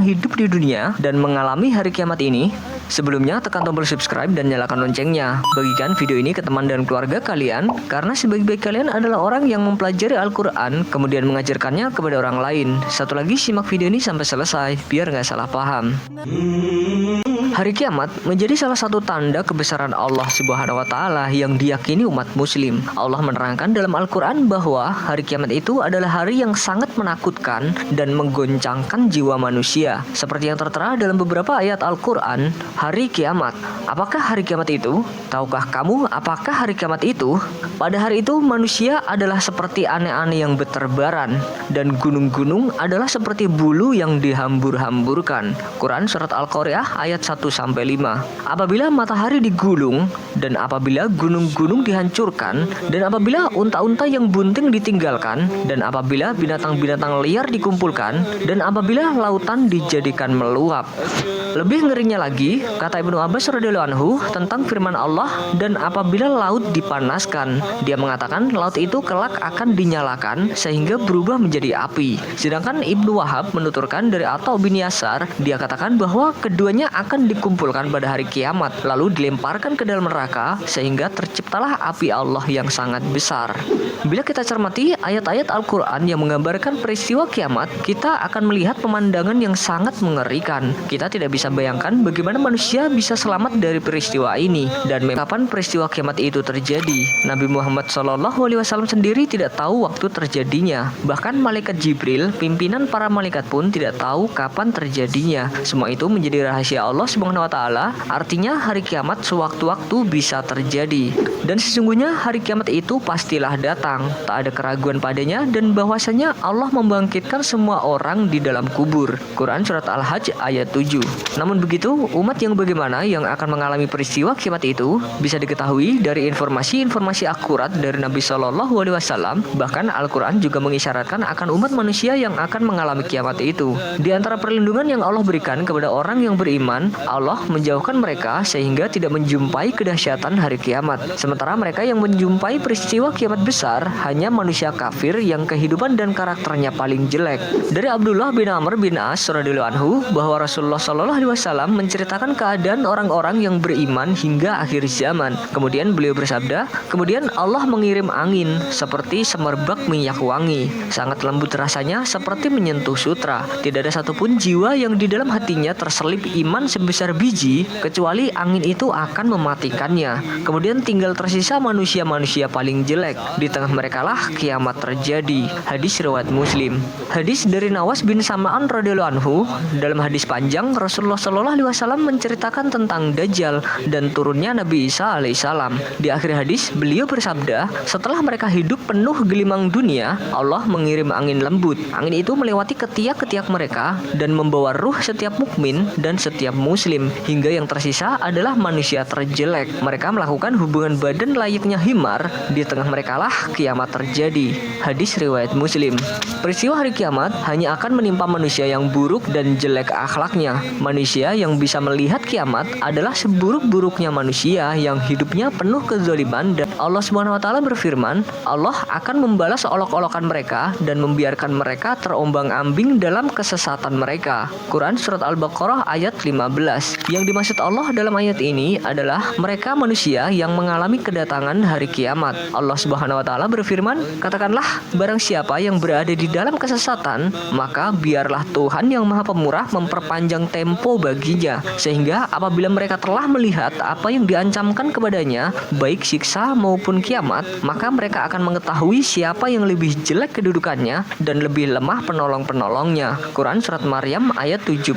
hidup di dunia dan mengalami hari kiamat ini? Sebelumnya tekan tombol subscribe dan nyalakan loncengnya. Bagikan video ini ke teman dan keluarga kalian, karena sebaik-baik kalian adalah orang yang mempelajari Al-Quran kemudian mengajarkannya kepada orang lain. Satu lagi, simak video ini sampai selesai biar nggak salah paham. Hari kiamat menjadi salah satu tanda kebesaran Allah Subhanahu wa Ta'ala yang diyakini umat Muslim. Allah menerangkan dalam Al-Quran bahwa hari kiamat itu adalah hari yang sangat menakutkan dan menggoncangkan jiwa manusia. Seperti yang tertera dalam beberapa ayat Al-Quran, hari kiamat. Apakah hari kiamat itu? Tahukah kamu apakah hari kiamat itu? Pada hari itu manusia adalah seperti ane-ane yang berterbaran, dan gunung-gunung adalah seperti bulu yang dihambur-hamburkan. Quran Surat Al-Qari'ah ayat 1-5. Apabila matahari digulung, dan apabila gunung-gunung dihancurkan, dan apabila unta-unta yang bunting ditinggalkan, dan apabila binatang-binatang liar dikumpulkan, dan apabila lautan dijadikan meluap. Lebih ngerinya lagi, kata Ibnu Abbas radhiyallahu anhu tentang firman Allah, dan apabila laut dipanaskan, dia mengatakan laut itu kelak akan dinyalakan sehingga berubah menjadi api. Sedangkan Ibnu Wahab menuturkan dari Atha bin Yasar, dia katakan bahwa keduanya akan dikumpulkan pada hari kiamat, lalu dilemparkan ke dalam neraka sehingga terciptalah api Allah yang sangat besar. Bila kita cermati ayat-ayat Al-Quran yang menggambarkan peristiwa kiamat, kita akan melihat pemandangan yang sangat mengerikan. Kita tidak bisa bayangkan bagaimana manusia bisa selamat dari peristiwa ini, dan kapan peristiwa kiamat itu terjadi. Nabi Muhammad SAW sendiri tidak tahu waktu terjadinya. Bahkan malaikat Jibril, pimpinan para malaikat pun tidak tahu kapan terjadinya. Semua itu menjadi rahasia Allah Subhanahu wa Ta'ala. Artinya hari kiamat sewaktu-waktu bisa terjadi. Dan sesungguhnya hari kiamat itu pastilah datang. Tak ada keraguan padanya, dan bahwasanya Allah membangkitkan semua orang di dalam kubur. Quran Surat Al-Hajj ayat 7. Namun begitu, umat yang bagaimana yang akan mengalami peristiwa kiamat itu bisa diketahui dari informasi-informasi akurat dari Nabi SAW. Bahkan Al-Quran juga mengisyaratkan akan umat manusia yang akan mengalami kiamat itu. Di antara perlindungan yang Allah berikan kepada orang yang beriman, Allah menjauhkan mereka sehingga tidak menjumpai kedahsyatan hari kiamat. Sementara mereka yang menjumpai peristiwa kiamat besar hanya manusia kafir yang kehidupan dan karakternya paling jelek. Dari Abdullah bin Amr bin As radhiyallahu anhu bahwa Rasulullah SAW menceritakan keadaan orang-orang yang beriman hingga akhir zaman. Kemudian beliau bersabda, kemudian Allah mengirim angin seperti semerbak minyak wangi, sangat lembut rasanya seperti menyentuh sutra. Tidak ada satupun jiwa yang di dalam hatinya terselip iman sebesar biji, kecuali angin itu akan mematikannya. Kemudian tinggal tersisa manusia-manusia paling jelek. Di tengah merekalah kiamat terjadi. Hadis riwayat Muslim. Hadis dari Nawas bin Sam'an radhiyallahu anhu. Dalam hadis panjang, Rasulullah SAW menceritakan tentang Dajjal dan turunnya Nabi Isa alaihissalam. Di akhir hadis, beliau bersabda, setelah mereka hidup penuh gelimang dunia, Allah mengirim angin lembut. Angin itu melewati ketiak-ketiak mereka dan membawa ruh setiap mukmin dan setiap muslim, hingga yang tersisa adalah manusia terjelek. Mereka melakukan hubungan badan layaknya himar. Di tengah merekalah kiamat terjadi. Hadis riwayat Muslim. Peristiwa hari kiamat hanya akan menimpa manusia yang buruk dan jelek akhlaknya. Manusia yang bisa melihat kiamat adalah seburuk-buruknya manusia yang hidupnya penuh kezaliman, dan Allah Subhanahu wa Ta'ala berfirman, Allah akan membalas olok-olokan mereka dan membiarkan mereka terombang-ambing dalam kesesatan mereka. Quran Surat Al-Baqarah ayat 15. Yang dimaksud Allah dalam ayat ini adalah mereka manusia yang mengalami kedatangan hari kiamat. Allah Subhanahu wa Ta'ala berfirman, katakanlah, barang siapa yang berada di dalam kesesatan, maka biarlah Tuhan yang Maha Pemurah memperpanjang tempo baginya, sehingga apabila mereka telah melihat apa yang diancamkan kepadanya, baik siksa maupun kiamat, maka mereka akan mengetahui siapa yang lebih jelek kedudukannya dan lebih lemah penolong-penolongnya. Quran Surat Maryam ayat 75.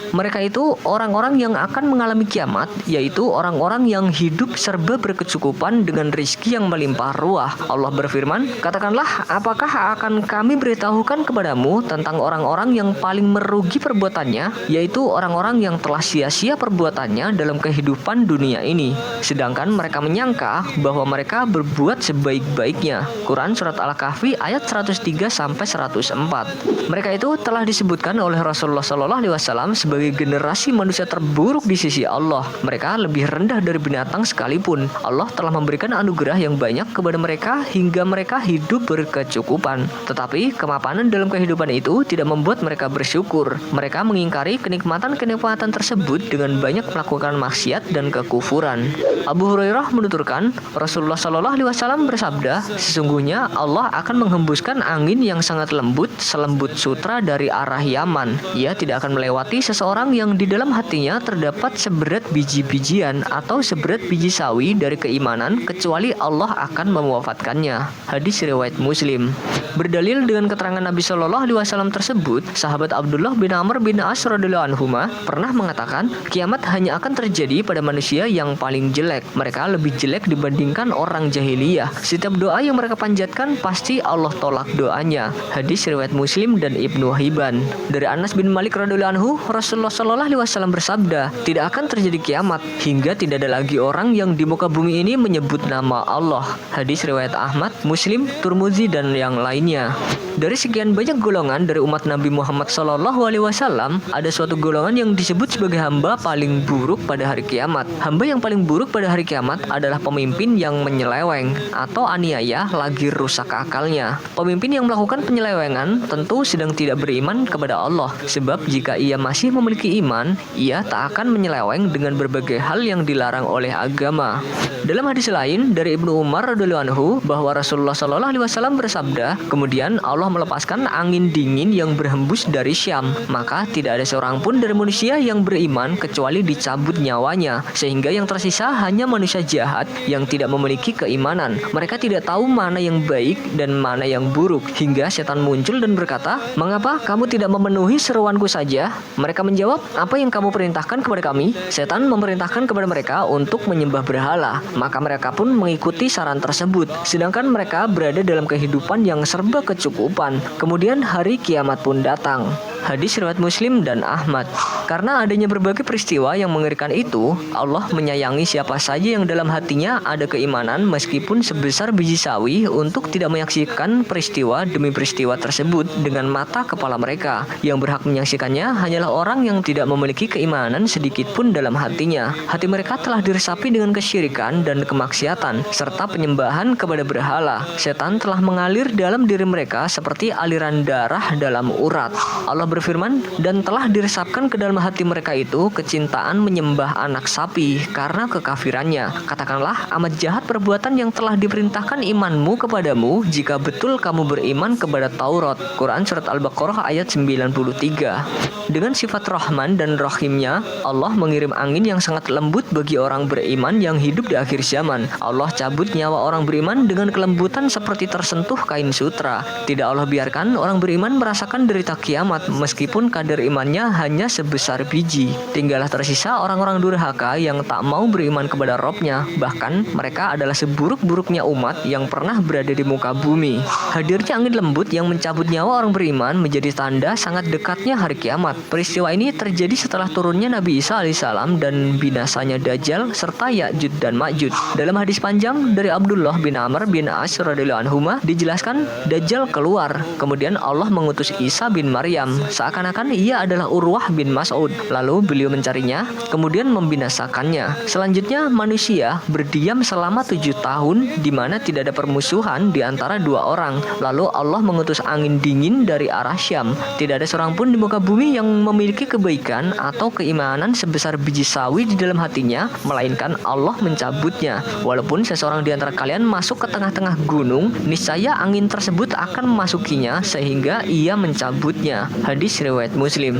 Mereka itu orang-orang yang akan mengalami kiamat, yaitu orang-orang yang hidup serba berkecukupan dengan rizki yang melimpah ruah. Allah berfirman, katakanlah, apakah akan kami beritahukan kepadamu tentang orang-orang yang paling merugi perbuatannya, yaitu yaitu orang-orang yang telah sia-sia perbuatannya dalam kehidupan dunia ini, sedangkan mereka menyangka bahwa mereka berbuat sebaik-baiknya. Quran Surat Al-Kahfi ayat 103-104. Mereka itu telah disebutkan oleh Rasulullah SAW sebagai generasi manusia terburuk di sisi Allah. Mereka lebih rendah dari binatang sekalipun. Allah telah memberikan anugerah yang banyak kepada mereka hingga mereka hidup berkecukupan. Tetapi kemapanan dalam kehidupan itu tidak membuat mereka bersyukur. Mereka mengingkari kenikmatan-kenikmatan tersebut dengan banyak melakukan maksiat dan kekufuran. Abu Hurairah menuturkan, Rasulullah SAW bersabda, sesungguhnya Allah akan menghembuskan angin yang sangat lembut, selembut sutra dari arah Yaman. Ia tidak akan melewati seseorang yang di dalam hatinya terdapat seberat biji-bijian atau seberat biji sawi dari keimanan, kecuali Allah akan mewafatkannya. Hadis riwayat Muslim. Berdalil dengan keterangan Nabi SAW tersebut, sahabat Abdullah bin Amr bin As radhiyallahu anhuma pernah mengatakan, kiamat hanya akan terjadi pada manusia yang paling jelek. Mereka lebih jelek dibandingkan orang jahiliyah. Setiap doa yang mereka panjatkan pasti Allah tolak doanya. Hadis riwayat Muslim dan Ibnu Hibban. Dari Anas bin Malik radhiyallahu anhu, Rasulullah SAW bersabda, tidak akan terjadi kiamat hingga tidak ada lagi orang yang di muka bumi ini menyebut nama Allah. Hadis riwayat Ahmad, Muslim, Turmuzi dan yang lainnya. Dari sekian banyak golongan dari umat Nabi Muhammad SAW, ada suatu golongan yang disebut sebagai hamba paling buruk pada hari kiamat. Hamba yang paling buruk pada hari kiamat adalah pemimpin yang menyeleweng atau aniaya lagi rusak akalnya. Pemimpin yang melakukan penyelewengan tentu sedang tidak beriman kepada Allah, sebab jika ia masih memiliki iman, ia tak akan menyeleweng dengan berbagai hal yang dilarang oleh agama. Dalam hadis lain dari Ibnu Umar radhiyallahu anhu bahwa Rasulullah SAW bersabda, kemudian Allah melepaskan angin dingin yang berhembus dari Syam, maka tidak ada seorang pun dari manusia yang beriman kecuali dicabut nyawanya, sehingga yang tersisa hanya manusia jahat yang tidak memiliki keimanan. Mereka tidak tahu mana yang baik dan mana yang buruk, hingga setan muncul dan berkata, mengapa kamu tidak memenuhi seruanku saja? Mereka menjawab, apa yang kamu perintahkan kepada kami? Setan memerintahkan kepada mereka untuk menyembah berhala, maka mereka pun mengikuti saran tersebut, sedangkan mereka berada dalam kehidupan yang serba kecukupan. Kemudian hari kiamat pun datang. Hadis riwayat Muslim dan Ahmad. Karena adanya berbagai peristiwa yang mengerikan itu, Allah menyayangi siapa saja yang dalam hatinya ada keimanan meskipun sebesar biji sawi untuk tidak menyaksikan peristiwa demi peristiwa tersebut dengan mata kepala mereka. Yang berhak menyaksikannya hanyalah orang yang tidak memiliki keimanan sedikit pun dalam hatinya. Hati mereka telah diresapi dengan kesyirikan dan kemaksiatan serta penyembahan kepada berhala. Setan telah mengalir dalam diri mereka seperti aliran darah dalam urat. Allah berfirman, dan telah diresapkan ke dalam hati mereka itu kecintaan menyembah anak sapi karena kekafirannya. Katakanlah, amat jahat perbuatan yang telah diperintahkan imanmu kepadamu jika betul kamu beriman kepada Taurat. Quran Surat Al-Baqarah ayat 93. Dengan sifat Rahman dan Rahimnya, Allah mengirim angin yang sangat lembut bagi orang beriman yang hidup di akhir zaman. Allah cabut nyawa orang beriman dengan kelembutan seperti tersentuh kain sutra. Tidak Allah biarkan orang beriman merasakan derita kiamat meskipun kadar imannya hanya sebesar biji. Tinggallah tersisa orang-orang durhaka yang tak mau beriman kepada Robnya. Bahkan mereka adalah seburuk-buruknya umat yang pernah berada di muka bumi. Hadirnya angin lembut yang mencabut nyawa orang beriman menjadi tanda sangat dekatnya hari kiamat. Peristiwa ini terjadi setelah turunnya Nabi Isa alaihissalam dan binasanya Dajjal serta Ya'juj dan Ma'juj. Dalam hadis panjang dari Abdullah bin Amr bin As radhiyallahu anhuma dijelaskan Dajjal keluar. Kemudian Allah mengutus Isa bin Maryam. Seakan-akan ia adalah Urwah bin Mas'ud. Lalu beliau mencarinya, kemudian membinasakannya. Selanjutnya manusia berdiam selama 7 tahun di mana tidak ada permusuhan di antara dua orang. Lalu Allah mengutus angin dingin dari arah Syam. Tidak ada seorang pun di muka bumi yang memiliki kebaikan atau keimanan sebesar biji sawi di dalam hatinya, melainkan Allah mencabutnya. Walaupun seseorang di antara kalian masuk ke tengah-tengah gunung, niscaya angin tersebut akan memasukinya sehingga ia mencabutnya. Hadis riwayat Muslim.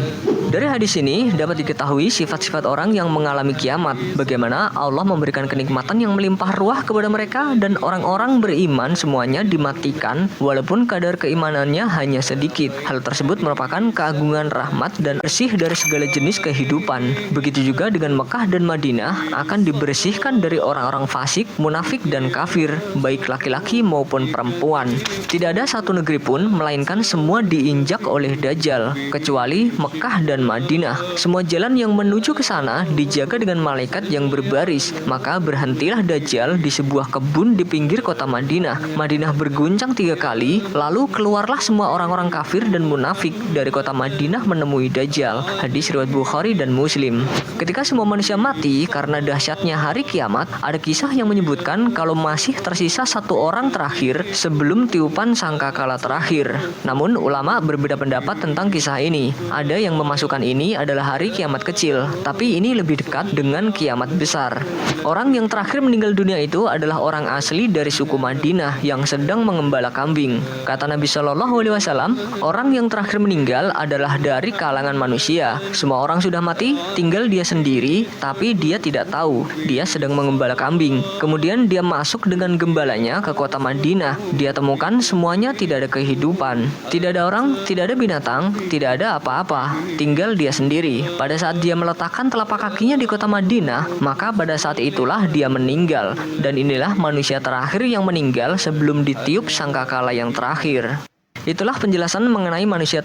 Dari hadis ini dapat diketahui sifat-sifat orang yang mengalami kiamat, bagaimana Allah memberikan kenikmatan yang melimpah ruah kepada mereka dan orang-orang beriman semuanya dimatikan walaupun kadar keimanannya hanya sedikit. Hal tersebut merupakan keagungan rahmat dan bersih dari segala jenis kehidupan. Begitu juga dengan Mekah dan Madinah akan dibersihkan dari orang-orang fasik, munafik dan kafir, baik laki-laki maupun perempuan. Tidak ada satu negeri pun melainkan semua diinjak oleh Dajjal. Dajjal, kecuali Mekah dan Madinah. Semua jalan yang menuju ke sana dijaga dengan malaikat yang berbaris. Maka berhentilah Dajjal di sebuah kebun di pinggir kota Madinah. Madinah berguncang 3 kali, lalu keluarlah semua orang-orang kafir dan munafik dari kota Madinah menemui Dajjal. Hadis riwayat Bukhari dan Muslim. Ketika semua manusia mati karena dahsyatnya hari kiamat, ada kisah yang menyebutkan kalau masih tersisa 1 orang terakhir sebelum tiupan sangkakala terakhir. Namun ulama berbeda pendapat tentang kisah ini. Ada yang memasukkan ini adalah hari kiamat kecil, tapi ini lebih dekat dengan kiamat besar. Orang yang terakhir meninggal dunia itu adalah orang asli dari suku Madinah yang sedang mengembala kambing. Kata Nabi Shallallahu Alaihi Wasallam, orang yang terakhir meninggal adalah dari kalangan manusia. Semua orang sudah mati, tinggal dia sendiri, tapi dia tidak tahu dia sedang mengembala kambing. Kemudian dia masuk dengan gembalanya ke kota Madinah. Dia temukan semuanya tidak ada kehidupan. Tidak ada orang, tidak ada binatang, tidak ada apa-apa. Tinggal dia sendiri. Pada saat dia meletakkan telapak kakinya di kota Madinah, maka pada saat itulah dia meninggal. Dan inilah manusia terakhir yang meninggal sebelum ditiup sangkakala yang terakhir. Itulah penjelasan mengenai manusia